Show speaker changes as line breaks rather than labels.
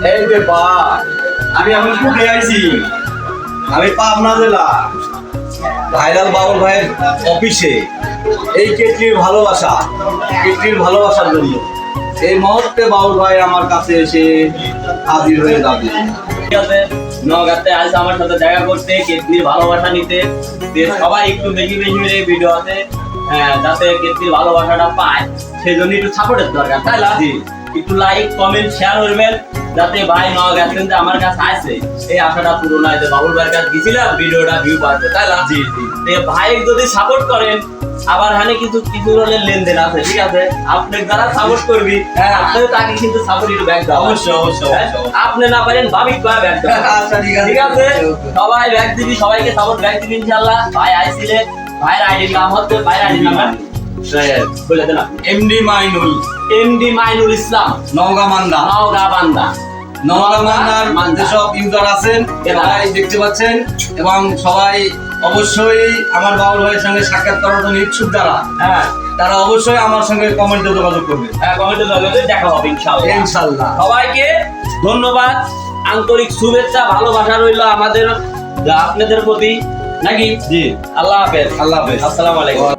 এই যে ভাই, আমি এখন কোথায় আইছি? আমি পাবনা জেলা ভাইরাল বাবুল ভাইয়ের অফিসে। এই কেটলির ভালোবাসার জন্য এই মুহূর্তে বাবুল ভাই আমার কাছে এসে হাজির হয়ে যাবে।
ঠিক আছে, নওগাঁতে আজ আমার সাথে দেখা করতে, কেতলির ভালোবাসা নিতে। যে সবাই একটু বেশি বেশি ভিডিও আছে, যাতে কেতলির ভালোবাসাটা পায়, সেই জন্য একটু সাপোর্টের দরকার, তাই না? একটু লাইক কমেন্ট শেয়ার করবেন, যাতে ভাই নওগাঁ কিন্তু আমার কাছে আছে, এই আশাটা পূরণ হয়। যে বাবুল ভাইয়ের কাছে গেছিলাম, ভিডিওটা ভিউ পাচ্ছে, তাই না? ভাই যদি সাপোর্ট করেন, আবার হানে কিছু কিছু হলে লেনদেন আছে, ঠিক আছে? আপনি যারা সাপোর্ট করবি, আপনি তাকে কিন্তু সাপোর্ট একটু ব্যাক দাও।
অবশ্যই।
আপনি না পারেন ভাবিক কয়া ব্যাক দাও।
আচ্ছা,
ঠিক আছে, সবাই ব্যাক দিবি, সবাইকে সাপোর্ট ব্যাক দিবি ইনশাআল্লাহ। ভাই আইছিলে, ভাইয়ের আইডির নাম হচ্ছে, ভাইয়ের আইডির নাম বলে দেন আপনি।
এমডি
মাইনুল ইসলাম,
নওগাঁ মান্দা। নওগাঁ মান্দার যেসব ইউজার আছেন সবাই দেখতে পাচ্ছেন, এবং সবাই অবশ্যই আমার বাবুল ভাইয়ের সঙ্গে সাক্ষাৎ করার জন্য ইচ্ছুক যারা, তারা অবশ্যই আমার সঙ্গে কমেন্টে যোগাযোগ করবে।
কমেন্টে দেখা হবে
ইনশাআল্লাহ।
সবাইকে ধন্যবাদ, আন্তরিক শুভেচ্ছা, ভালোবাসা রইল আমাদের আপনাদের প্রতি, নাকি?
জি,
আল্লাহ হাফেজ।
আল্লাহ হাফেজ।
আসসালামু আলাইকুম।